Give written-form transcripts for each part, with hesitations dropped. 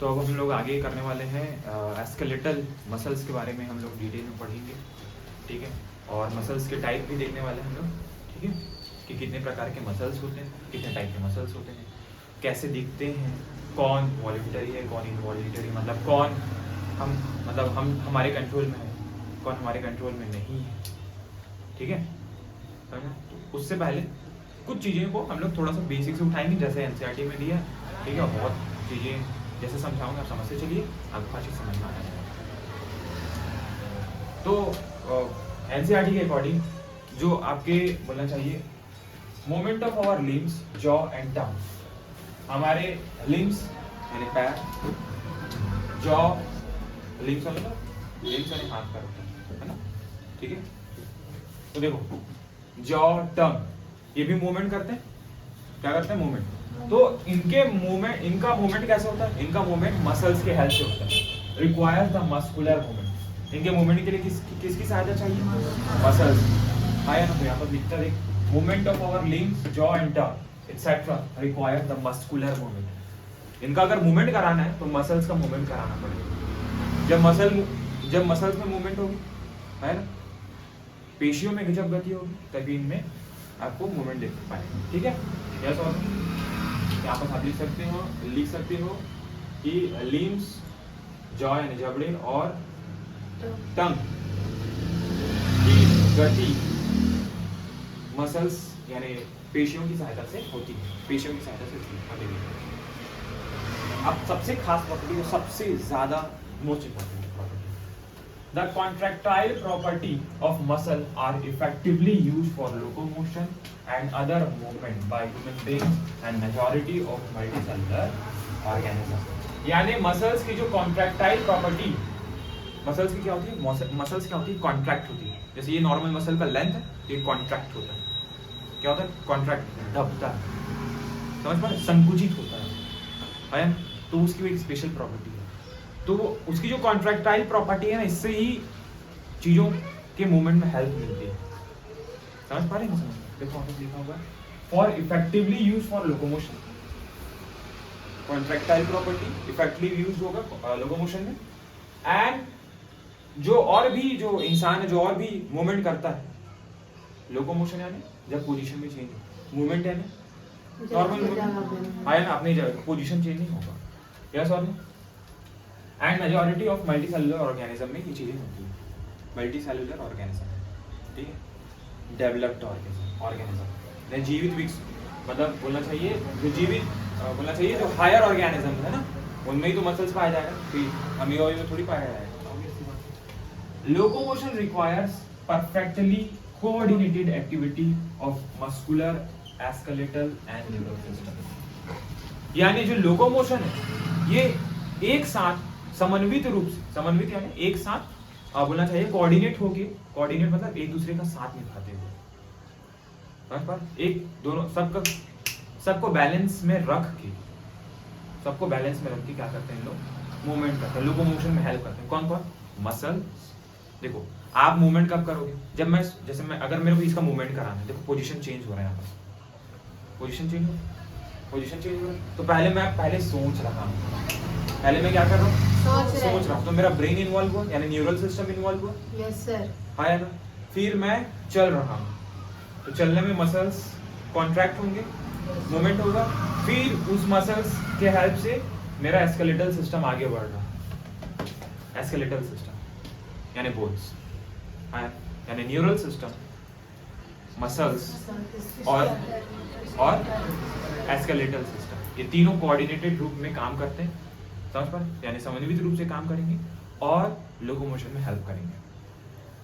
तो अब हम लोग आगे करने वाले हैं स्केलेटल मसल्स के बारे में हम लोग डिटेल में पढ़ेंगे, ठीक है। और मसल्स के टाइप भी देखने वाले हैं हम लोग, ठीक है, कि कितने प्रकार के मसल्स होते हैं, कितने टाइप के मसल्स होते हैं, कैसे दिखते हैं, कौन वॉलंटरी है, कौन इनवॉलंटरी, मतलब कौन हम हमारे कंट्रोल में है, कौन हमारे कंट्रोल में नहीं है, ठीक है। तो उससे पहले कुछ चीज़ें को हम लोग थोड़ा सा बेसिक से उठाएंगे, जैसे एनसीईआरटी में दिया, ठीक है। और बहुत चीज़ें जैसे समझाऊंगा आप समझ से चलिए, आपको अच्छी समझ में आ जाएगा। तो एनसीईआरटी के अकॉर्डिंग जो आपके बोलना चाहिए, movement of our limbs, jaw and tongue, हमारे लिम्स यानी पैर, जॉ लिम्स यानी हाथ पैर होता है ना, ठीक है। तो देखो जॉ टंग ये भी मूवमेंट करते हैं, क्या करते हैं, मूवमेंट। तो इनका मूवमेंट कैसे होता है, इनका मूवमेंट मसल्स के हेल्प से होता है, रिक्वायर्स द मस्कुलर मूवमेंट। इनके मूवमेंट के लिए किसकी सहायता चाहिए, मसल्स। आया ना, तो यहाँ पर लिखता है movement of our limbs, jaw and tongue etcetera require the muscular movement. इनका अगर मूवमेंट कराना है तो मसल्स का मूवमेंट कराना पड़ेगा। जब मसल्स में मूवमेंट होगी, है ना, पेशियों में जब गति होगी, तभी इनमें आपको मूवमेंट देख पाएंगे, ठीक है। यस और यहाँ पर आप लिख सकते हो कि लिम्स, जॉ यानी जबड़े और टंग की गति मसल्स यानी पेशियों की सहायता से होती है, पेशियों की सहायता से होती है। अब सबसे खास प्रॉपर्टी, जो सबसे ज्यादा most important The contractile property of muscle are effectively used for locomotion and other movement by human beings and majority of multicellular organisms. यानी मसल्स की जो कॉन्ट्रैक्टाइल प्रॉपर्टी, मसल्स की क्या होती है, मसल्स क्या होती है, कॉन्ट्रैक्ट होती है। जैसे ये नॉर्मल मसल का लेंथ है, ये कॉन्ट्रैक्ट होता है। क्या होता है, कॉन्ट्रैक्ट, दबता है, समझ पा रहे, संकुचित होता है, तो उसकी एक स्पेशल प्रॉपर्टी है। तो उसकी जो कॉन्ट्रैक्टाइल प्रॉपर्टी है ना, इससे ही चीजों के मूवमेंट में हेल्प मिलती है, समझ पा रहे हैं। देखो आपको लिखा होगा for effectively use for locomotion, contractile property effectively use होगा लोकोमोशन में। एंड जो इंसान है, जो और भी मूवमेंट करता है, लोकोमोशन यानी जब पोजीशन में चेंज, मूवमेंट यानी नॉर्मल आया ना, अपनी जगह पोजीशन चेंज नहीं होगा, yes or no. And majority of multicellular organism में ये चीजें होती है, मल्टीसेलुलर ऑर्गेनिज्म, ठीक है, डेवलप्ड ऑर्गेनिज्म, जीवित विकसित, मतलब बोलना चाहिए जो जीवित बोलना चाहिए, जो हायर ऑर्गेनिज्म है ना, उनमें ही तो मसल्स पाया जाएगा, फिर अमीबाई में थोड़ी पाया जाएगा। Locomotion requires perfectly coordinated activity of muscular, skeletal and neural system. यानी जो लोकोमोशन है, ये एक साथ समन्वित रूप से, समन्वित यानी एक साथ बोलना चाहिए, कोऑर्डिनेट होके, कोऑर्डिनेट मतलब एक दूसरे का साथ निभाते हुए, एक दोनों सबको बैलेंस में रख के, क्या करते हैं लोग, मूवमेंट करते हैं, लोकोमोशन में हेल्प करते हैं। कौन कौन, मसल। देखो आप मूवमेंट कब करोगे, जब मैं अगर मेरे को इसका मूवमेंट कराना है, देखो पोजीशन चेंज हो रहा है, यहाँ पर पोजीशन चेंज हो रहा है, तो पहले सोच रहा हूँ, पहले मैं क्या कर रहा हूँ, सोच रहा हूँ, तो मेरा ब्रेन इन्वॉल्व हुआ, यानी न्यूरल सिस्टम इन्वॉल्व हुआ, यस सर, है ना। फिर मैं चल रहा हूँ, तो चलने में मसल्स कॉन्ट्रैक्ट होंगे, मूवमेंट होगा, फिर उस मसल्स के हेल्प से मेरा स्केलेटल सिस्टम आगे बढ़ रहा है, स्केलेटल सिस्टम यानी बोन्स, यानी न्यूरल सिस्टम, मसल्स और स्केलेटल सिस्टम, ये तीनों कोऑर्डिनेटेड रूप में काम करते हैं, समझ पा रहे, यानी समन्वित रूप से काम करेंगे और लोकोमोशन में हेल्प करेंगे,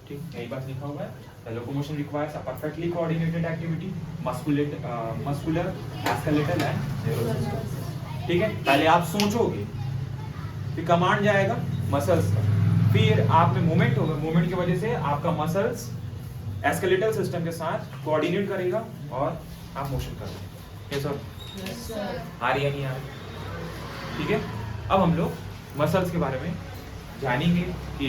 ठीक, यही बात लिखा हुआ है। The locomotion requires a perfectly coordinated activity, muscular, skeletal and neural system, ठीक है। पहले आप सोचोगे, फिर कमांड जाएगा मसल्स का, फिर आप में मूवमेंट होगा, मूवमेंट की वजह से आपका मसल्स स्केलेटल सिस्टम के साथ कोऑर्डिनेट करेगा और आप मोशन करोगे, ये सब आ रही है नहीं आ रही, ठीक है। अब हम लोग मसल्स के बारे में जानेंगे कि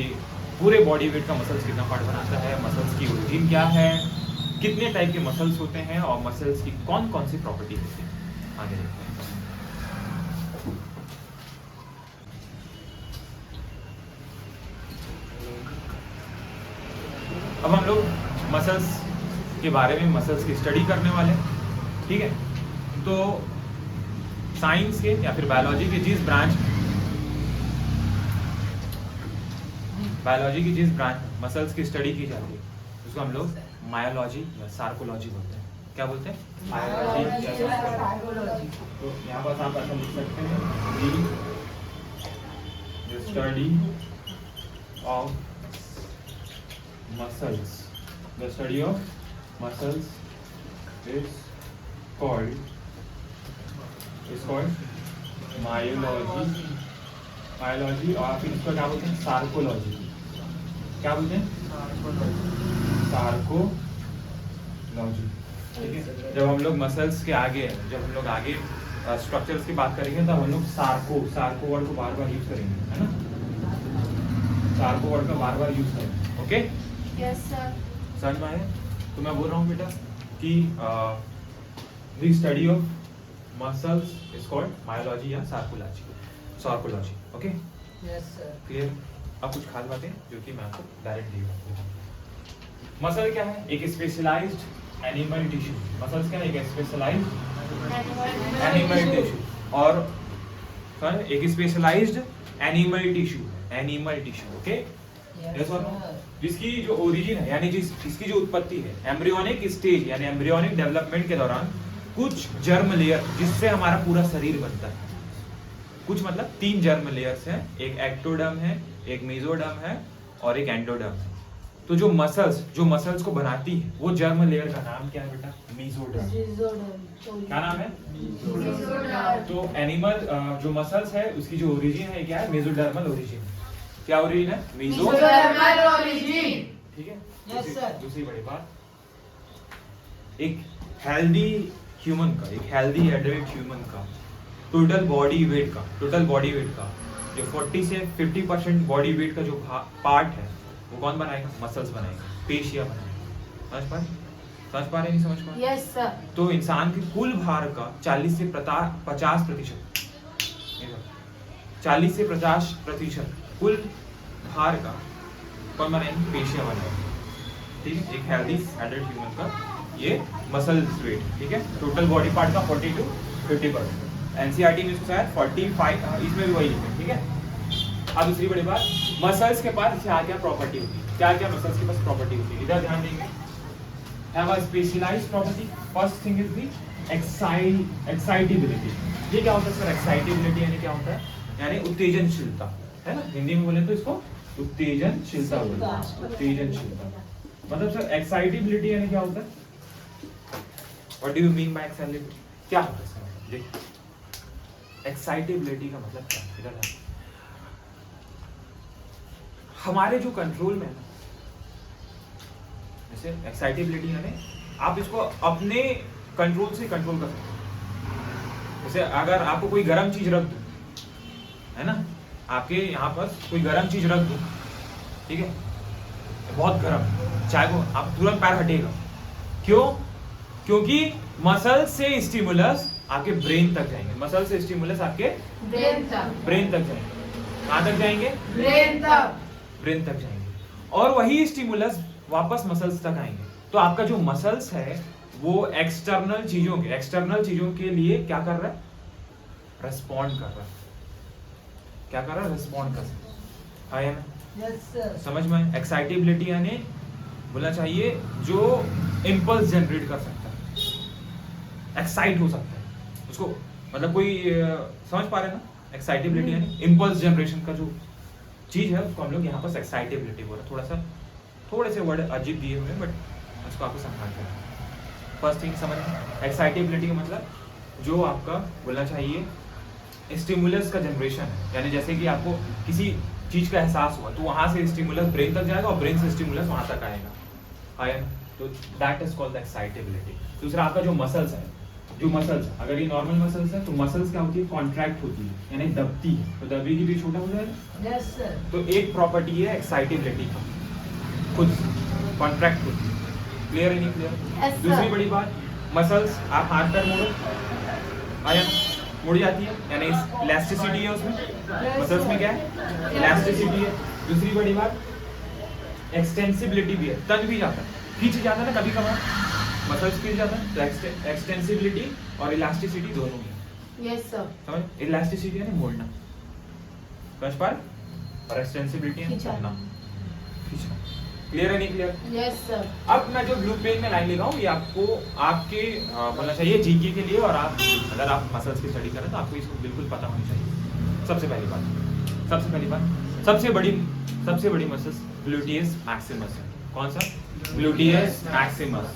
पूरे बॉडी वेट का मसल्स कितना पार्ट बनाता है, मसल्स की ओरिजिन क्या है, कितने टाइप के मसल्स होते हैं और मसल्स की कौन कौन सी प्रॉपर्टी होती है, आगे देखते हैं। मसल्स के बारे में, मसल्स की स्टडी करने वाले हैं, ठीक है। तो साइंस के या फिर बायोलॉजी के जिस ब्रांच मसल्स की स्टडी की जाती है उसको हम लोग मायोलॉजी या सार्कोलॉजी बोलते हैं। क्या बोलते हैं? मायोलॉजी या सार्कोलॉजी। तो यहाँ पर आप ऐसा लिख सकते हैं, the study of muscles, the study of muscles is called myology, और फिर इसको क्या बोलते हैं? सार्कोलॉजी। क्या बोलते हैं? सार्कोलॉजी, ठीक है। जब हम लोग मसल्स के आगे, जब हम लोग आगे स्ट्रक्चर्स की बात करेंगे तब हम लोग सार्को वर्ड को बार बार यूज करेंगे, है ना। सार्को वर्ड का बार बार यूज करेंगे, ओके। Yes sir. समझ में आया? तो मैं बोल रहा हूँ बेटा कि the study of muscles is called myology या sarcology, okay. Yes sir. Clear? अब कुछ खास बातें जो कि मैं आपको डायरेक्ट दी हूँ। मसल क्या है? एक स्पेशलाइज्ड एनिमल टिश्यू। मसल्स क्या है? एक स्पेशलाइज्ड एनिमल टिश्यू, और एक specialised animal tissue, okay. Yes or no? जिसकी जो ओरिजिन है, यानी जिसकी जो उत्पत्ति है एम्ब्रियोनिक स्टेज यानी एम्ब्रियोनिक डेवलपमेंट के दौरान कुछ जर्म लेयर जिससे हमारा पूरा शरीर बनता है। कुछ मतलब 3 जर्म लेयर्स हैं, एक एक्टोडर्म है, एक मेसोडर्म है और एक एंडोडर्म है। तो जो मसल्स को बनाती है वो जर्म लेयर का नाम क्या है बेटा? मेसोडर्म। क्या नाम है? तो एनिमल जो मसल्स है उसकी जो ओरिजिन है क्या है? Mesodermal origin. क्या ओरिजिन है? मेसोडर्मल ओरिजिन, ठीक है। Yes sir. दूसरी बड़ी बात, एक हेल्दी एडल्ट ह्यूमन का टोटल बॉडी वेट का जो 40 से 50% बॉडी वेट का जो पार्ट है वो कौन बनाएगा? मसल्स बनाएगा, पेशियां बनाएगा। समझ पा रहे नहीं समझ पा रहे? Yes sir. तो इंसान के कुल भार का 40 से 50% कुल भार का कौन बनाएंगे? पेशियां बनाएंगे, ठीक है। एक हेल्दी एडल्ट ह्यूमन का ये मसल्स वेट, ठीक है। टोटल बॉडी पार्ट का 40 to 50%। एनसीईआरटी में इसको शायद 45, इसमें भी वही लिखा है, ठीक है। अब दूसरी बड़ी बात, मसल्स के पास क्या प्रॉपर्टी होती है? क्या मसल्स के पास प्रॉपर्टी होती है? इधर ध्यान देंगे। Have a specialised property. First thing is the excitability. ये क्या होता है सर? एक्साइटेबिलिटी यानी क्या होता है? यानी उत्तेजनशीलता, है ना। हिंदी में बोले तो इसको उत्तेजनशीलता बोलते हैं। उत्तेजनशीलता मतलब सर एक्साइटेबिलिटी यानी क्या होता है? What do you mean by excitability? क्या होता है सर? देखिए एक्साइटेबिलिटी का मतलब क्या है? इधर हमारे जो कंट्रोल में है ना, जैसे एक्साइटेबिलिटी यानी आप इसको अपने कंट्रोल से कंट्रोल कर सकते हो। जैसे अगर आपको कोई गर्म चीज रख दो, है ना, आपके यहाँ पर कोई गर्म चीज रख दो, ठीक है, बहुत गर्म, चाहे वो आप तुरंत पैर हटेगा। क्यों? क्योंकि मसल से स्टिमुलस आपके ब्रेन तक जाएंगे। मसल से स्टिमुलस आपके ब्रेन तक जाएंगे। कहाँ तक जाएंगे? ब्रेन तक जाएंगे, और वही स्टिमुलस वापस मसल्स तक आएंगे। तो आपका जो मसल्स है वो एक्सटर्नल चीजों के लिए क्या कर रहा है? रेस्पॉन्ड कर रहा है। क्या कर रहा है? रेस्पॉन्ड कर रहा है ना। Yes sir. समझ में? एक्साइटेबिलिटी यानी बोलना चाहिए जो इम्पल्स जनरेट कर सकता है, एक्साइट हो सकता है उसको, मतलब कोई समझ पा रहे हैं ना? एक्साइटेबिलिटी यानी इम्पल्स जनरेशन का जो चीज है उसको हम लोग यहाँ पर एक्साइटेबिलिटी बोल रहे हैं। थोड़े से वर्ड अजीब दिए हुए हैं बट उसको आपको समझना है। फर्स्ट थिंग समझ, एक्साइटेबिलिटी का मतलब जो आपका बोलना चाहिए स्टिमुलस का जनरेशन है, यानी जैसे कि आपको किसी चीज का एहसास हुआ तो वहां से स्टिमुलस ब्रेन तक जाएगा और ब्रेन से स्टिमुलस वहां तक आएगा, तो that is called the excitability. दूसरा आपका जो मसल्स है, अगर ये नॉर्मल मसल्स है तो मसल्स क्या होती है? कॉन्ट्रैक्ट होती है, यानी दबती है, तो दबेगी तो छोटा हो जाएगा। Yes sir. तो एक प्रॉपर्टी है एक्साइटेबिलिटी का, खुद कॉन्ट्रैक्ट होती है। क्लियर है नहीं क्लियर? Yes, दूसरी sir. बड़ी बात, मसल्स आप हाथ पैर मोड़ो, आया मुड़ जाती है, यानी इलास्टिसिटी है उसमें। मसल्स में क्या है? इलास्टिसिटी है। दूसरी बड़ी बात एक्सटेंसिबिलिटी भी है, तन भी जाता है। खींच जाता है ना कभी कभार, मसल्स खींच जाता है, तो एक्सटेंसिबिलिटी और इलास्टिसिटी दोनों ही। Yes sir. समझ, इलास्टिसिटी यानी मोड़ना, समझ पा रहे? और एक्सटेंसिबिलिटी यानी खींचना। खींचना। क्लियर है नहीं क्लियर? Yes sir. अब मैं जो ब्लू पेन में लाइन लिखा हूँ ये आपको आपके बोलना चाहिए जीके के लिए, और आप अगर आप मसल्स की स्टडी करें तो आपको इसको बिल्कुल पता होनी चाहिए। सबसे पहली बात, सबसे बड़ी मसल्स ग्लूटियस मैक्सिमस है। कौन सा? Gluteus Maximus.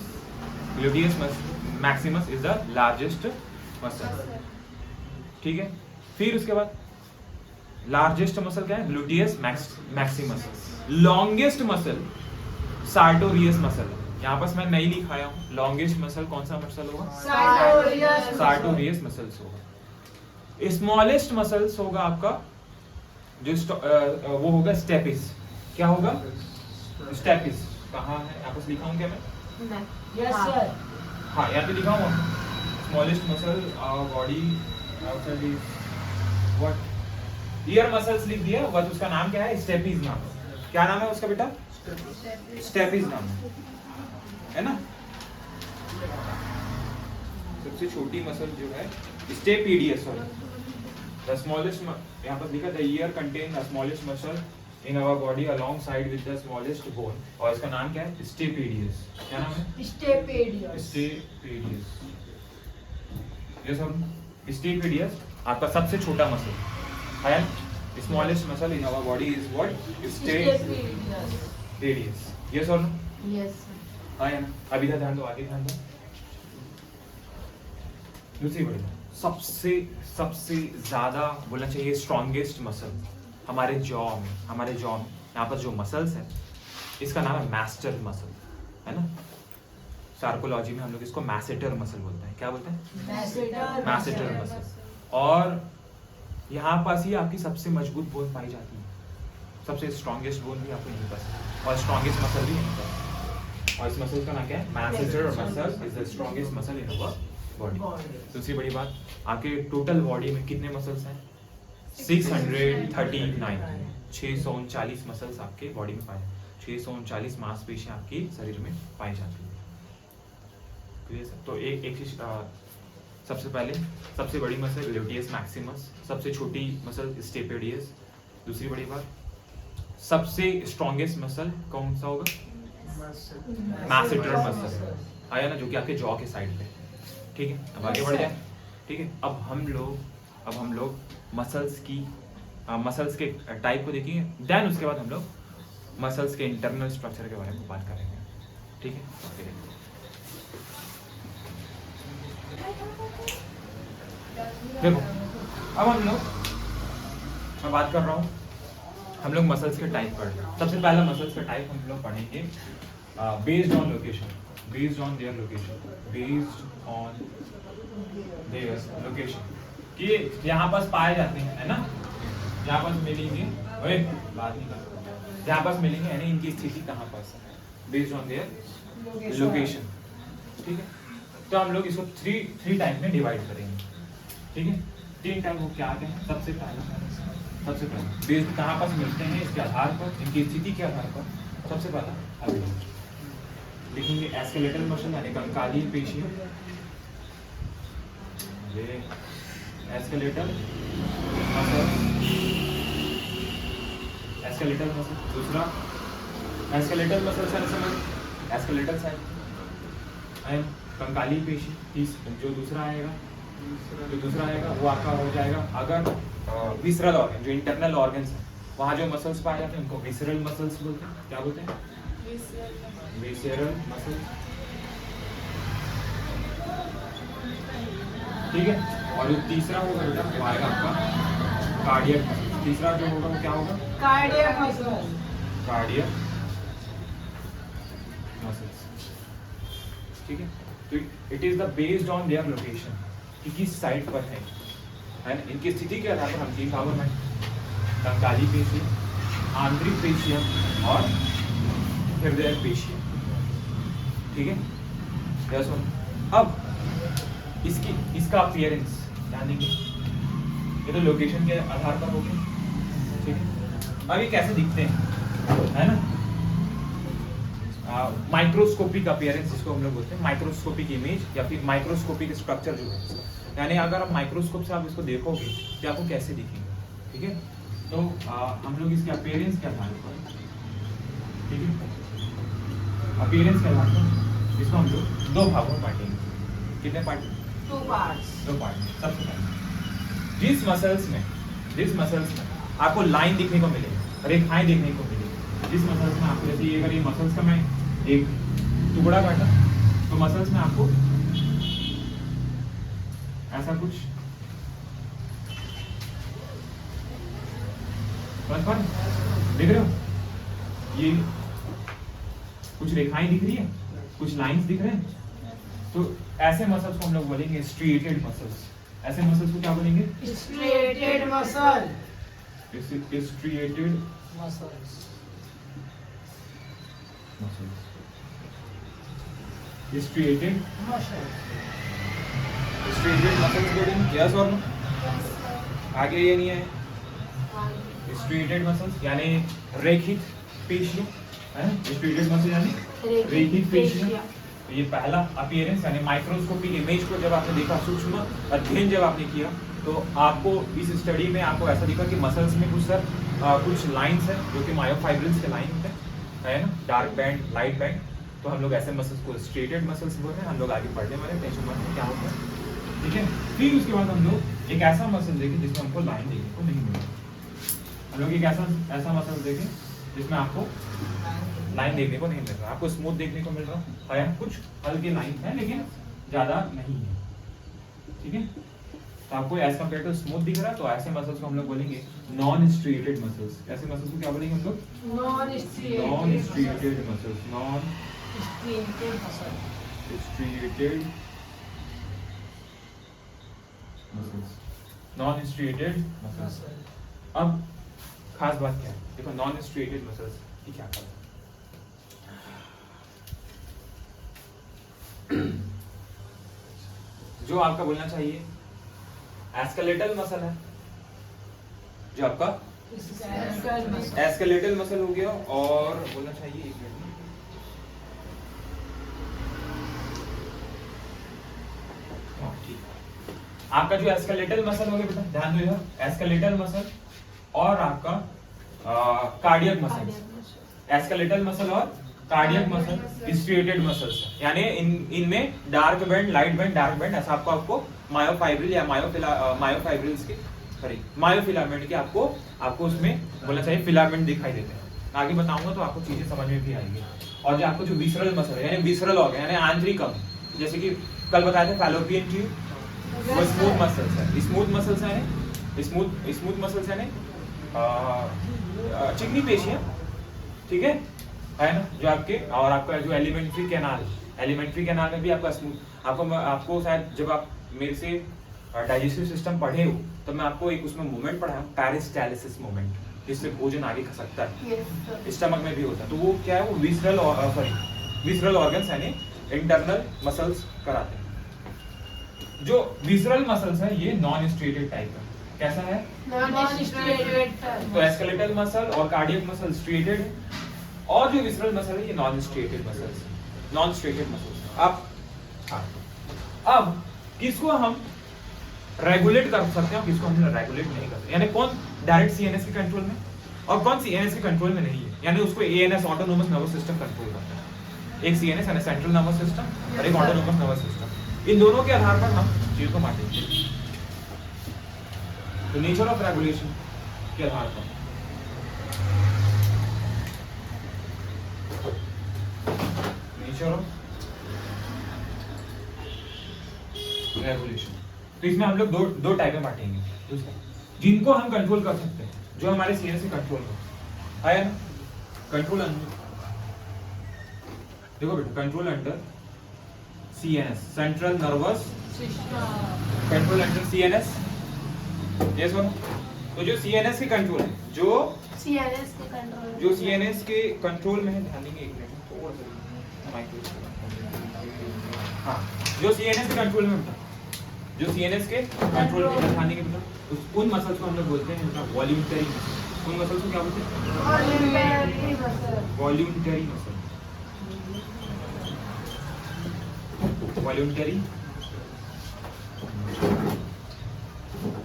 Gluteus Maximus is the largest muscle, ठीक है। फिर उसके बाद लार्जेस्ट मसल क्या है? Gluteus Maximus. Longest muscle sartorius muscle है। यहाँ पर मैं नहीं लिखाया हूँ, लॉन्गेस्ट मसल कौन सा मसल होगा? सार्टोरियस मसल्स होगा। स्मॉलेस्ट मसल्स होगा आपका जो वो होगा स्टेपिस। क्या होगा? स्टेपिस। कहाँ है? यहाँ पर लिखा हूँ क्या मैं? Yes sir. हाँ, यहाँ पे लिखा हूँ smallest muscle body what year muscles लिख दिया, बस उसका नाम क्या है? स्टेपिस नाम है। क्या नाम है उसका बेटा? स्टेपिस नाम है ना। सबसे छोटी मसल जो है स्टेपीडियस, सॉरी द स्मॉलेस्ट, यहाँ पर लिखा the ear contain the smallest muscle in our body alongside with the smallest bone, और इसका नाम क्या है? स्टेपीडियस। क्या नाम है? स्टेपीडियस। स्टेपीडियस। ये सब स्टेपीडियस आपका सबसे छोटा मसल है। Smallest muscle in our body is what? Stapedius. Yes or no? Yes sir. हाँ या ना? अभी इधर ध्यान दो, आगे ध्यान दो। दूसरी बड़ी सबसे ज्यादा बोलना चाहिए स्ट्रॉन्गेस्ट मसल हमारे जॉ में, यहाँ पर जो मसल्स है इसका नाम है मैस्टर मसल, है ना। सार्कोलॉजी में हम लोग इसको मैसेटर मसल बोलते हैं। क्या बोलते हैं? Masseter muscle. और यहाँ पास ही आपकी सबसे मजबूत बोन पाई जाती है, सबसे स्ट्रॉन्गेस्ट बोन भी आपको यहीं पास है, और स्ट्रॉन्गेस्ट मसल भी यहीं पास। और इस मसल का नाम क्या है? Masseter muscle is the strongest muscle in our body. दूसरी बड़ी बात, आपके टोटल बॉडी में कितने मसल्स हैं? 639, 639 मसल्स आपके बॉडी में पाए, 639 मांसपेशियां आपके शरीर में पाई जाती है। तो एक चीज, सबसे पहले सबसे बड़ी मसल ग्लूटियस मैक्सिमस, सबसे छोटी मसल स्टेपेडियस। दूसरी बड़ी बात, सबसे स्ट्रॉन्गेस्ट मसल कौन सा होगा? मैसेटर मसल, आया ना, जो कि आपके जॉ के साइड पे, ठीक है। अब आगे बढ़ जाए, ठीक है। अब हम लोग मसल्स के टाइप को देखेंगे, देन उसके बाद हम लोग मसल्स के इंटरनल स्ट्रक्चर के बारे में बात करेंगे, ठीक है। देखो, अब मैं बात कर रहा हूँ, हम लोग मसल्स के टाइप पढ़ रहे हैं। सबसे पहला मसल्स का टाइप हम लोग पढ़ेंगे based on location, based on their location, कि यहाँ पास पाए जाते हैं, है ना, यहाँ पास मिलेंगे, बात नहीं कर, यहाँ पास मिलेंगे, यानी इनकी स्थिति कहाँ पास है, बेस्ड ऑन देयर लोकेशन, ठीक है। तो हम लोग इसको थ्री टाइप में डिवाइड करेंगे, ठीक है। 3 टाइप वो क्या आते हैं? सबसे पहले बेस्ड कहाँ पास मिलते हैं इसके आधार पर, इनकी स्थिति के आधार पर, सबसे पहला अभी लिखेंगे एस्केलेटल मसल यानी कंकाली पेशियां, ये एस्केलेटल मसल। दूसरा एस्केलेटल मसल समझ, एस्केलेटल साइड एंड कंकाली पेशी। जो दूसरा आएगा वो आपका हो जाएगा, अगर विसरल ऑर्गन, जो इंटरनल ऑर्गन्स है वहाँ जो मसल्स पाए जाते हैं उनको विसरल मसल्स बोलते हैं। क्या बोलते हैं? विसरल मसल्स, ठीक है। और जो तीसरा होगा बेटा वो आएगा आपका कार्डियक मसल। तीसरा जो होगा वो क्या होगा? Cardiac muscle. कार्डियक मसल्स, ठीक है। तो it is the based on their location, कि किस साइड पर है ना, इनकी स्थिति के आधार पर हम 3 भागों में कंकाली पेशी, आंतरिक पेशियां और हृदय पेशियां, ठीक है। यस। अब इसका अपीयरेंस ध्यान देंगे, ये तो लोकेशन के आधार पर हो गया, ठीक है। अब ये कैसे दिखते हैं, है ना। माइक्रोस्कोपिक अपीयरेंस जिसको हम लोग बोलते हैं, माइक्रोस्कोपिक इमेज या फिर माइक्रोस्कोपिक स्ट्रक्चर जो है इसका। यानी अगर आप माइक्रोस्कोप से आप इसको देखोगे कि आपको कैसे दिखेगा, ठीक है। तो हम लोग इसके अपीयरेंस क्या मानते हैं, ठीक है, अपीयरेंस क्या मानते हैं, इसको हम लोग दो भागों में बांटेंगे। कितने पार्ट? 2 parts. दो पार्ट में। सबसे पहले जिस मसल्स में आपको लाइन दिखने को मिलेगी, रेखाएं देखने को मिलेगी, जिस मसल्स में आपको, जैसे अगर ये मसल्स का मैं एक टुकड़ा काटा तो मसल्स में आपको ऐसा कुछ दिख रहे हो, ये कुछ रेखाएं दिख रही है, कुछ लाइंस दिख रहे हैं। तो ऐसे मसल्स को हम लोग बोलेंगे स्ट्रिएटेड मसल्स। ऐसे मसल्स को क्या बोलेंगे? Striated muscle. Striated Muscles. Muscles, striated Muscle. Muscles बोलेंगे। Yes or no? आगे ये नहीं है स्ट्रिएटेड मसल्स यानी रेखित पेशियां, है स्ट्रिएटेड मसल यानी रेखित पेशियां। तो ये पहला अपीयरेंस यानी माइक्रोस्कोपिक इमेज को जब आपने देखा, सूक्ष्म अध्ययन जब आपने किया, तो आपको इस स्टडी में आपको ऐसा दिखा कि मसल्स में कुछ लाइंस है जो कि मायोफाइब्रिल्स के लाइन होते हैं, है ना, डार्क बैंड, लाइट बैंड। तो हम लोग ऐसे मसल्स को स्ट्रेटेड मसल्स बोल रहे हैं। हम लोग आगे बढ़ने वाले, टेंशन मत लो क्या होता है, ठीक है। फिर उसके बाद हम लोग एक ऐसा मसल देखें जिसमें हमको लाइन देखने को नहीं मिलेगी। हम लोग एक ऐसा मसल देखें जिसमें आपको लाइन देखने को नहीं मिल रहा, आपको स्मूथ देखने को मिल रहा है, कुछ हल्की लाइन है लेकिन ज्यादा नहीं है, ठीक है। तो आपको एज कम्पेयर टू स्मूथ दिख रहा है, तो ऐसे मसल्स को हम लोग बोलेंगे नॉन स्ट्रिएटेड मसल्स। ऐसे मसल्स को क्या बोलेंगे हम लोग? Non striated muscles. Non striated muscles, non striated muscles. अब खास बात क्या है, देखो नॉन स्ट्रिएटेड मसल्स की क्या करता है। जो आपका बोलना चाहिए एस्केलेटल मसल है, जो आपका एस्केलेटल मसल हो गया, और बोलना चाहिए एक मिनट में, ठीक है, आपका जो एस्केलेटल मसल हो गया, बेटा ध्यान दो यार, एस्केलेटल मसल और आपका कार्डियक मसल। एस्केलेटल मसल और कार्डियक मसल स्ट्रिएटेड मसल्स, यानी इनमें dark band, light band, dark band, ऐसा आपको मायोफाइब्रिल या मायोफाइब्रिल्स के मायोफिलामेंट के आपको उसमें बोलना चाहिए फिलामेंट दिखाई देते हैं। आगे बताऊंगा तो आपको चीजें समझ में भी आएंगी। और जो आपको जो विसरल मसल है यानी विसरल ऑर्गन यानी आंतरिक अंग, जैसे कि कल बताया था फैलोपियन ट्यूब, वो स्मूथ मसल्स है। स्मूथ मसल्स है, स्मूथ मसल्स है चिकनी पेशियां, ठीक है ना, जो आपके, और आपका जो एलिमेंट्री कैनाल में भी आपका स्मूथ, आपको शायद जब आप मेरे से डाइजेस्टिव सिस्टम पढ़े हो तो मैं आपको एक उसमें मूवमेंट पढ़ाया, पेरिस्टालिसिस मूवमेंट, जिससे भोजन आगे खसकता है, स्टमक में भी होता है। तो वो क्या है, वो विसरल ऑर्गन्स यानी इंटरनल मसल्स कराते हैं। जो विसरल मसल्स है ये नॉन स्ट्रिएटेड टाइप का, कैसा है, नॉन स्ट्रिएटेड। तो एस्केलेटल मसल और कार्डियक मसल स्ट्रिएटेड है, और जो विसरल मसल है ये non striated muscles, non striated muscles. अब किसको हम रेगुलेट कर सकते हैं और किसको हम रेगुलेट नहीं कर सकते, यानी कौन डायरेक्ट सीएनएस के कंट्रोल में और कौन सीएनएस के कंट्रोल में नहीं है, यानी उसको ANS autonomous nervous system control करता है। एक सीएनएस यानी सेंट्रल नर्वस सिस्टम और एक ऑटोनोमस नर्वस सिस्टम, इन दोनों के आधार पर हम चीज को बांटेंगे। तो नेचर ऑफ रेगुलेशन के आधार पर नेचर ऑफ रेगुलेशन, तो इसमें हम लोग दो टाइप में बांटेंगे, जिनको हम कंट्रोल कर सकते हैं, जो हमारे सीएनएस से कंट्रोल हो, है ना, कंट्रोल अंडर, देखो बेटा, control under CNS, central nervous system, control under CNS, yes और तो जो सीएनएस के कंट्रोल है, जो सीएनएस के कंट्रोल में है, ध्यान देंगे एक मिनट, थोड़ा सा माइक्रो, हाँ, जो सीएनएस के कंट्रोल में, जो सीएनएस के कंट्रोल में ध्यान देंगे बेटा, उन मसल्स को हम लोग बोलते हैं वॉल्यूंटरी मसल। उन मसल्स को क्या बोलते हैं, वॉल्यूंटरी मसल, वॉल्यूंटरी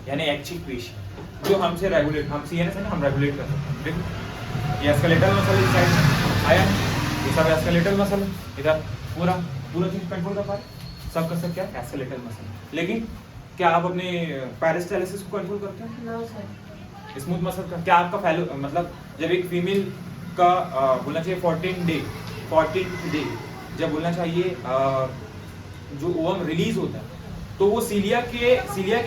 यानी ऐच्छिक पेशी, जो हमसे रेगुलेट, हम सीएनएस है ना, हम रेगुलेट कर सकते हैं। देखो ये स्केलेटल मसल इस साइड में आया, ये सब स्केलेटल मसल, इधर पूरा पूरा चीज कंट्रोल कर पा रहे, सब कर सकते हैं स्केलेटल मसल। लेकिन क्या आप अपने पेरिस्टालिसिस को कंट्रोल करते हैं? No sir. स्मूथ मसल का क्या आपका फैलो, मतलब जब एक फीमेल का बोलना चाहिए 14th डे जब बोलना चाहिए जो ओवम रिलीज होता है, तो वो सीलिया के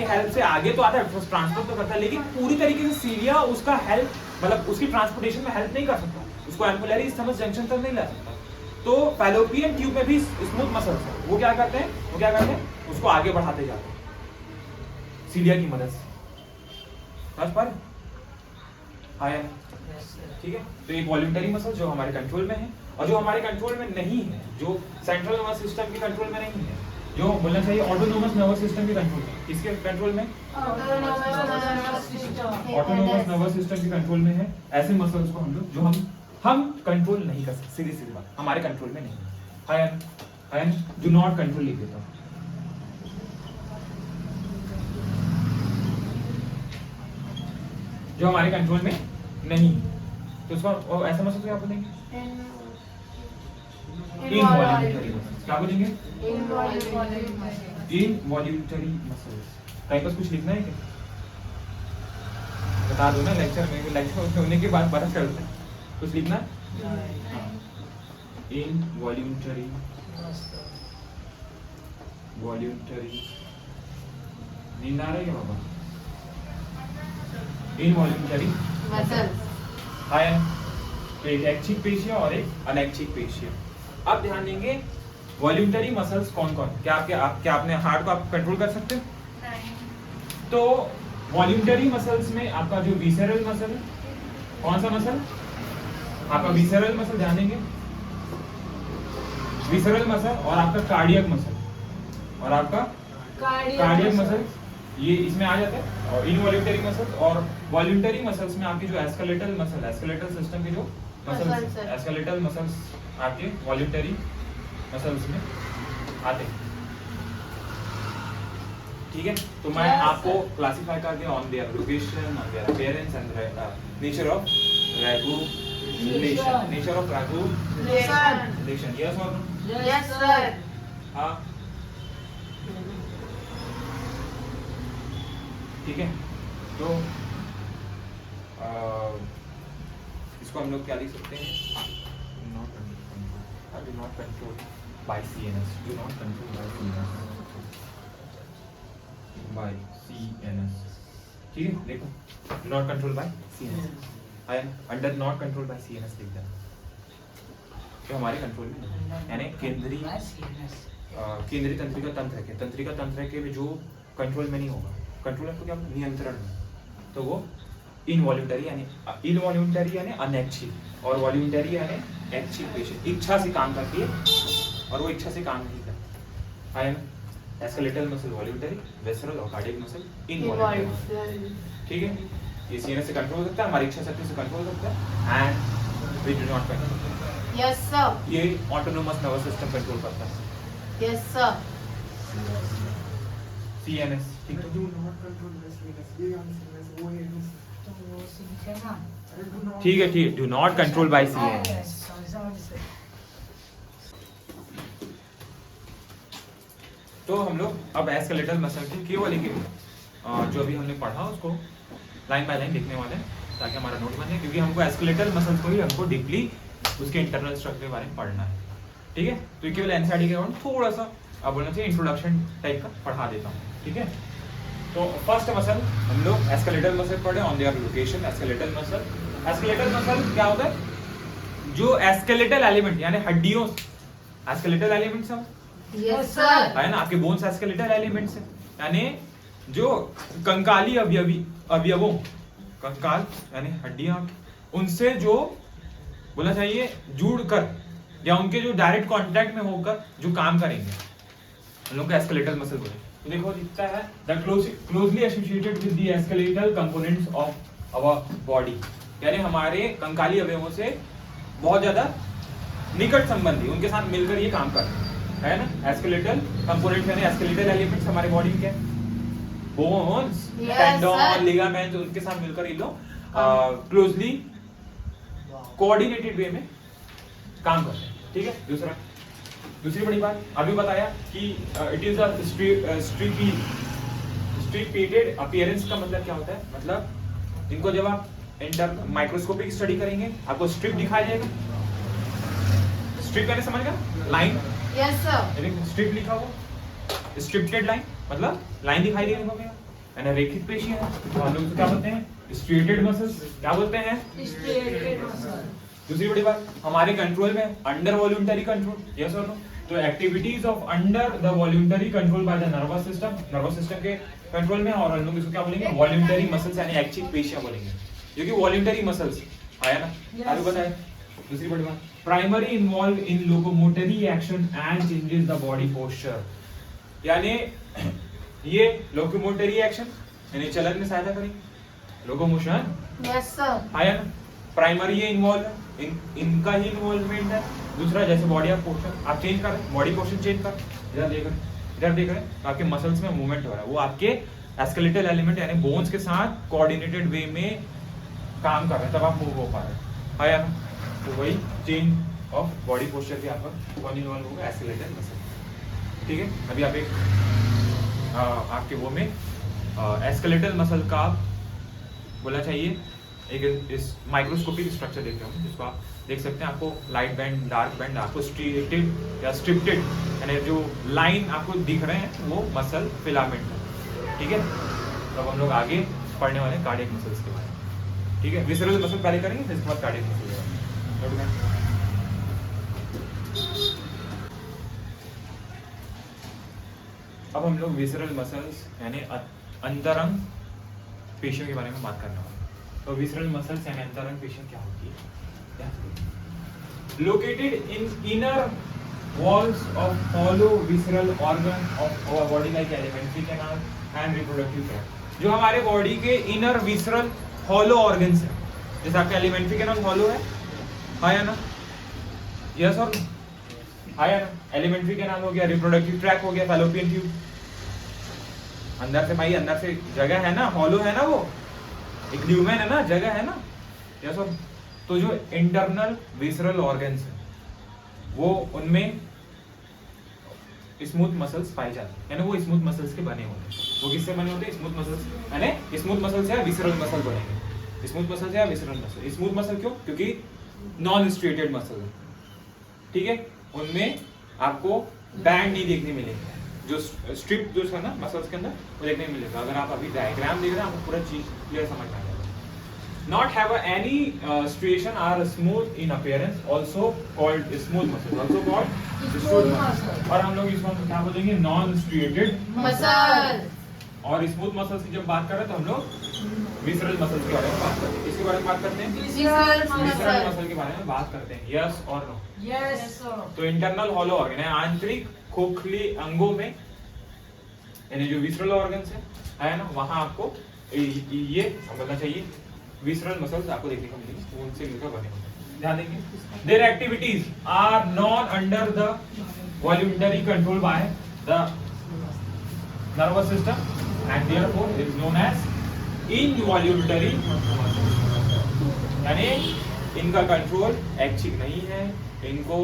हेल्प से आगे तो आता है, ट्रांसपोर्ट तो करता है, लेकिन पूरी तरीके से सीलिया उसका हेल्प, मतलब उसकी ट्रांसपोर्टेशन में हेल्प नहीं कर सकता, उसको एम्पुलरी स्टमक जंक्शन तक नहीं ला सकता। तो फैलोपियन ट्यूब में भी स्मूथ मसल्स है, वो क्या करते हैं उसको आगे बढ़ाते जाते हैं सीलिया की मदद से। समझ पा रहे? आया? ठीक है। तो एक वॉल्यूंटरी मसल जो हमारे कंट्रोल में है, और जो हमारे कंट्रोल में नहीं है, जो सेंट्रल नर्वस सिस्टम के कंट्रोल में नहीं है, जो बोलना चाहिए ऑटोनोमस नर्वस सिस्टम के कंट्रोल में, किसके कंट्रोल में? ऑटोनोमस नर्वस सिस्टम के कंट्रोल में है। ऐसे मसल्स को हम लोग जो हम कंट्रोल नहीं कर सकते, सीधी बात, हमारे कंट्रोल में नहीं है। आई डू नॉट कंट्रोल लिख देता हूं। जो हमारे कंट्रोल में नहीं है, तो उसको ऐसा मसल क्या बोलेंगे? Involuntary muscles. क्या बोलेंगे? Involuntary muscles. कहीं पर कुछ लिखना है क्या? बता दो ना, लेक्चर होने के बाद पता चलता है। कुछ लिखना है? इनवॉल्यूंटरी नींद आ रही है बाबा? Involuntary muscles. हाय, तो एक ऐच्छिक पेशी और एक अनैच्छिक पेशी। अब ध्यान देंगे वॉल्यूंटरी मसल्स कौन कौन? क्या आपने हार्ट को आप कंट्रोल कर सकते हैं? तो वॉल्यूंटरी मसल्स में आपका जो विसेरल मसल है, कौन सा मसल? आपका विसेरल मसल, ध्यान देंगे विसेरल मसल, और आपका कार्डियक मसल, और आपका कार्डियक मसल, ये इसमें आ जाता है। और इनवॉल्यूंटरी मसल्स और वॉल्यूंटरी मसल्स में आपके जो स्केलेटल मसल, स्केलेटल सिस्टम के जो मसल्स, स्केलेटल मसल्स आपके वॉल्यूंटरी मसल्स में आते हैं। ठीक है, तो मैं आपको क्लासिफाई कर दिया on their location, on their appearance and nature of regulation. Nature of regulation, yes or no? Yes sir. हाँ, ठीक है। तो इसको हम लोग क्या लिख सकते हैं? Do not control by CNS. Do not control by CNS. By CNS. ठीक है, देखो do not control by CNS. I am under not control by CNS लिख देना, जो हमारे कंट्रोल में नहीं है। यानी केंद्रीय तंत्रिका तंत्र के जो कंट्रोल में नहीं होगा, कंट्रोल को क्या नियंत्रण में, तो वो इनवॉल्यूंटरी यानी अनैच्छिक, और वॉल्यूंटरी यानी ऐच्छिक पेशी, इच्छा से काम करती है और वो इच्छा से काम नहीं करता। I am skeletal muscle voluntary, visceral और कार्डियक मसल इनवॉल्यूंटरी। ठीक है, ये सीएनएस से कंट्रोल हो सकता है, हमारी इच्छा शक्ति से कंट्रोल हो सकता है, and we do not control. Yes sir. ये ऑटोनोमस नर्वस सिस्टम कंट्रोल करता है। Yes sir. सीएनएस, ठीक है। ठीक है, do not control by CNS. तो हम लोग अब स्केलेटल मसल के केवल एक जो अभी हमने पढ़ा उसको लाइन बाय लाइन देखने वाले हैं, ताकि हमारा नोट बने, क्योंकि हमको स्केलेटल मसल्स को ही हमको डीपली उसके इंटरनल स्ट्रक्चर के बारे में पढ़ना है। ठीक है, तो केवल एनसीईआरटी के अराउंड थोड़ा सा आप बोलना चाहिए इंट्रोडक्शन टाइप का पढ़ा देता हूँ। ठीक है, तो फर्स्ट मसल हम लोग स्केलेटल मसल पढ़े on their location. Skeletal muscle क्या होता है? जो स्केलेटल एलिमेंट यानी हड्डियों, स्केलेटल एलिमेंट्स है, यस सर। है ना, आपके बोन्स स्केलेटल एलिमेंट्स है, यानी जो कंकाली अवयवों, कंकाल यानी हड्डियां, उनसे जो बोलना चाहिए जुड़कर या उनके जो डायरेक्ट कांटेक्ट में होकर जो काम करेंगे, हम लोग का स्केलेटल मसल बोले। तो देखो दिखता है the closely associated with the skeletal components of our body, यानी हमारे कंकाली अवयवों से बहुत ज्यादा निकट संबंधी, उनके साथ मिलकर ये काम करते हैं। है ना। स्केलेटल कंपोनेंट यानी स्केलेटल एलिमेंट्स हमारे बॉडी में क्या है? Bones, Yes, tendon, sir. Ligaments, उनके साथ मिलकर ये लोग क्लोजली कोऑर्डिनेटेड वे में काम करते हैं, ठीक है। दूसरी बड़ी बात अभी बताया कि इट इज अ स्ट्रिपेटेड अपीयरेंस का मतलब क्या होता है? मतलब इनको जब आप माइक्रोस्कोपिक स्टडी करेंगे आपको स्ट्रिप दिखाई देगा। स्ट्रिप यानी समझ गया? लाइन। Yes, sir. स्ट्रिप लिखा हुआ, स्ट्रिप्टेड लाइन मतलब लाइन दिखाई देने को मिलेगा। रेखित पेशियां तो हम लोग क्या बोलते हैं? Striated muscles. क्या बोलते हैं? Straight muscle. दूसरी बड़ी बात हमारे कंट्रोल में under voluntary control, yes or no. तो activities of under the voluntary control by the nervous system के कंट्रोल में, और हम लोग इसको क्या बोलेंगे? वॉल्यूंटरी मसल्स यानी ऐच्छिक पेशियां बोलेंगे, जो कि वॉल्यूंटरी मसल्स आया ना। अभी बताएं दूसरी बड़ी बात, primary involve in locomotory action and changes the body posture, यानी ये लोकोमोटरी एक्शन यानी चलन में सहायता करेंगे, लोकोमोशन Yes, sir. आया ना। प्राइमरी ये इन्वॉल्व है, इनका ही इन्वॉल्वमेंट है। दूसरा जैसे बॉडी ऑफ पोस्चर आप चेंज कर रहे हैं, बॉडी पोस्चर चेंज कर, इधर देख रहे हैं, आपके मसल्स में मूवमेंट हो रहा है, वो आपके स्केलेटल एलिमेंट यानी बोन्स के साथ कोऑर्डिनेटेड वे में काम कर रहे हैं, तब आप मूव हो पा रहे हैं, आया ना। तो वही चेंज ऑफ बॉडी पोस्चर के यहाँ पर कौन इन्वॉल्व होगा? स्केलेटल मसल, ठीक है। अभी आप एक आपके वो में स्केलेटल मसल का बोलना चाहिए एक इस माइक्रोस्कोपिक स्ट्रक्चर देख रहे हो जिसको आप देख सकते हैं। आपको लाइट बैंड, डार्क बैंड, आपको स्ट्रेटेड या स्ट्रिप्टेड यानी जो लाइन आपको दिख रहे हैं वो मसल फिलामेंट है, ठीक है। तो अब हम लोग आगे पढ़ने वाले कार्डियक मसल्स के बारे में, ठीक है। विसरल मसल पहले करेंगे फिर इसके बाद कार्डियक मसल के बारे में। अब हम लोग विसरल मसल्स यानी अंतरंग पेशियों के बारे में बात करना है। तो विसरल मसल्स यानी अंतरंग पेशियां क्या होती है? Located in inner walls of hollow visceral organ of our body like alimentary canal and reproductive tract, जो हमारे बॉडी के इनर विसरल हॉलो ऑर्गन्स हैं। जैसे आपका एलिमेंट्री कैनाल हॉलो है, आया ना, यस और आया ना। एलिमेंट्री कैनाल हो गया, रिप्रोडक्टिव ट्रैक्ट हो गया, फैलोपियन ट्यूब, अंदर से भाई अंदर से जगह है ना, हॉलो है ना, वो एक ल्यूमेन है ना, जगह है ना, यस और। तो जो इंटरनल विसरल ऑर्गन्स है वो उनमें स्मूथ मसल्स पाए जाते हैं, यानी वो स्मूथ मसल्स के बने होते हैं। वो किससे बने होते हैं? स्मूथ मसल्स, यानी स्मूथ मसल्स या विसरल मसल बनेंगे। स्मूथ मसल्स या विसरल मसल। स्मूथ मसल क्यों? क्योंकि नॉन स्ट्रेटेड मसल है, ठीक है। उनमें आपको बैंड नहीं देखने मिलेंगे, जो स्ट्रिप जो है ना मसल्स के अंदर वो देखने मिलेगा। अगर आप अभी डायग्राम देख रहे हैं आपको पूरा चीज क्लियर समझ में आ जाएगा। Not have any striation are smooth in appearance, also called smooth muscle, also called smooth muscle. और हम लोग इसको क्या बोलेंगे? Non striated muscle. और स्मूथ मसल्स की जब बात कर रहे हैं तो हम लोग विसरल मसल्स के बारे में बात करते हैं। इसके बारे में बात करते हैं, विसरल मसल के बारे में बात करते हैं, yes or no. Yes, sir. तो इंटरनल हॉलो ऑर्गन है, आंतरिक खोखली अंगों में, यानी जो विसरल ऑर्गन्स है ना, वहां आपको ये समझना चाहिए विसरल मसल्स आपको देखने को मिलेंगे, उनसे मिलकर बने होते हैं। ध्यान देंगे their activities are non under the voluntary control by the nervous system and therefore is known as involuntary, यानी इनका कंट्रोल ऐच्छिक नहीं है, इनको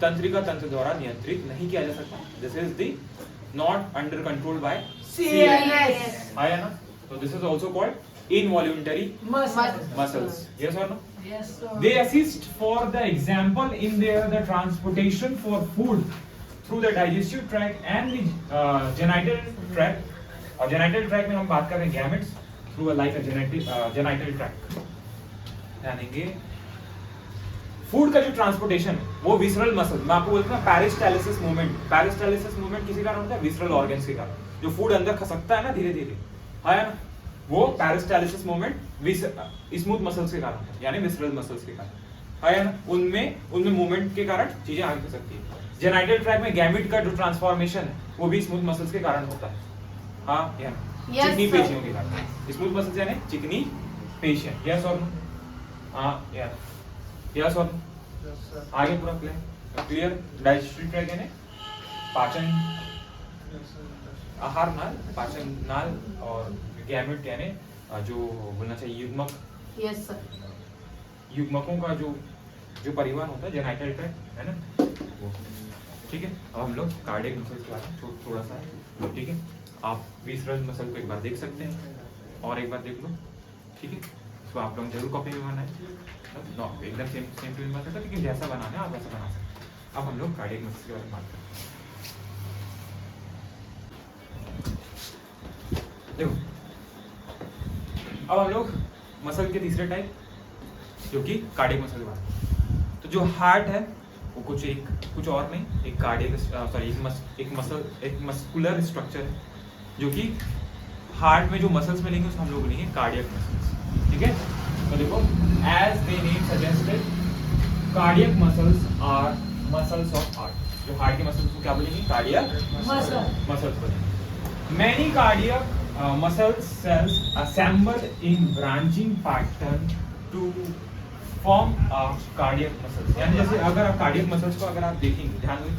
तंत्रिका तंत्र द्वारा नियंत्रित नहीं किया जा सकता। This is the not under control by CNS. आया ना। तो this is also called involuntary muscles, yes or no? Yes, sir. They assist for the example in the transportation for food through the digestive tract and the genital tract. और genital tract में हम बात कर रहे हैं gametes through a like a genital tract। ध्यान देंगे food का जो ट्रांसपोर्टेशन वो विसरल मसल, मैं आपको बोलता हूँ पेरिस्टालिसिस मूवमेंट। पेरिस्टालिसिस मूवमेंट किसी कारण होता है? विसरल ऑर्गन्स के कारण। जो फूड अंदर खसकता है ना धीरे धीरे, आया ना, वो पेरिस्टालिसिस मूवमेंट स्मूथ मसल्स के कारण है, यानी विसरल मसल्स के कारण, आया ना। उनमें मूवमेंट के कारण चीजें आगे हो सकती है। जेनाइटल ट्रैक्ट में गैमेट का जो ट्रांसफॉर्मेशन है वो भी स्मूथ मसल्स के कारण होता है, हाँ या चिकनी पेशियों के कारण। स्मूथ मसल्स यानी चिकनी पेशियां, यस और नो? हाँ या यस और नो? आगे पूरा क्लियर। डाइजेस्टिव ट्रैक्ट यानी पाचन आहार नाल, पाचन नाल और गैमेट यानी जो बोलना चाहिए युग्मक, यस सर। युग्मकों का जो परिवहन होता है जेनाइटल ट्रैक्ट है ना वो। ठीक है, अब हम लोग कार्डियक मसल्स के बारे में थोड़ा सा है। ठीक है, आप विसरल मसल को एक बार देख सकते हैं और एक बार देख लो। ठीक है, इसको आप लोग जरूर कॉपी में बनाएं, एकदम सेम सेम टू बना सकते, लेकिन जैसा बनाना है आप वैसा बना सकते हैं। अब हम लोग कार्डियक मसल्स के बारे में बात करते हैं। देखो, अब हम लोग मसल के तीसरे टाइप जो कि कार्डियक मसल के बारे। तो जो हार्ट है वो कुछ और नहीं, एक कार्डियक सॉरी एक मस्कुलर स्ट्रक्चर है जो कि हार्ट में जो मसल्स मिलेंगे उसको हम लोग बोलेंगे कार्डियक मसल्स। ठीक है, तो देखो as they name suggested cardiac muscles are muscles of heart. जो हार्ट के मसल्स को क्या बोलेंगे? कार्डियक मसल्स बोलेंगे। Many cardiac muscle cells assemble in branching pattern to form a cardiac muscles। यानी जैसे अगर आप कार्डियक मसल्स को अगर आप देखेंगे, ध्यान दें,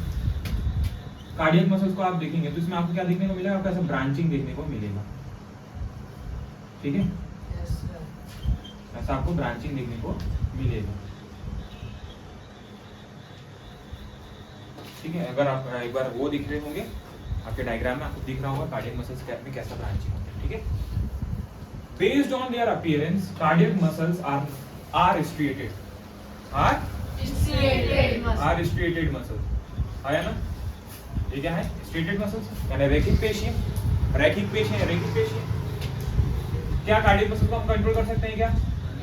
कार्डियक मसल्स को आप देखेंगे तो इसमें आपको क्या देखने को मिलेगा? आपको ऐसा ब्रांचिंग देखने को मिलेगा। ठीक है, ऐसा आपको ब्रांचिंग देखने को मिलेगा। ठीक है, अगर आप एक बार वो दिख रहे होंगे आपके डायग्राम में, आपको दिख रहा होगा कार्डियक मसल्स के में कैसा ब्रांचिंग होता है। ठीक है, based on their appearance cardiac muscles are striated, are striated muscles आया ना? ये क्या है? स्ट्रिएटेड मसल्स यानी रैखिक पेशियां, रैखिक पेशियां, रैखिक पेशियां। क्या कार्डियक मसल को हम कंट्रोल कर सकते हैं क्या?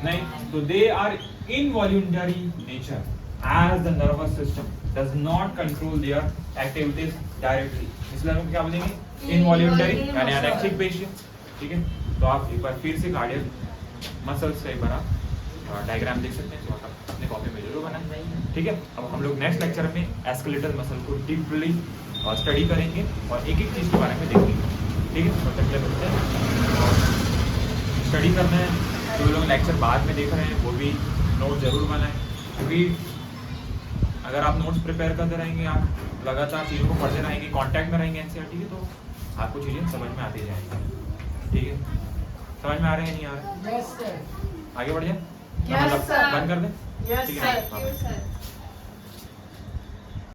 नहीं। तो they are involuntary nature as the nervous system does not control their activities directly, इसलिए हम क्या बोलेंगे? इनवॉल्यूंटरी यानी अनैच्छिक पेशियां। ठीक है, तो आप एक बार फिर से कार्डियक मसल्स से एक बार आप डायग्राम देख सकते हैं, तो आप अपने कॉपी में जरूर बनाएं। ठीक है, अब हम लोग नेक्स्ट लेक्चर में एस्केलेटल मसल को डीपली स्टडी करेंगे और एक एक चीज के बारे में देखेंगे। ठीक है, तो तक के लिए स्टडी करना है। जो लोग लेक्चर बाद में देख रहे हैं वो भी नोट जरूर बनाएं, क्योंकि अगर आप नोट्स प्रिपेयर करते रहेंगे, आप लगातार चीज़ों को पढ़ते रहेंगे, कांटेक्ट में रहेंगे एनसीईआरटी के, तो आपको चीज़ें समझ में आती जाएंगी। ठीक है, समझ में आ रहे हैं नहीं आ रहे? Yes sir. आगे बढ़ जाए? Yes, sir. बंद कर दें? Yes, ठीक है, sir. हाँ।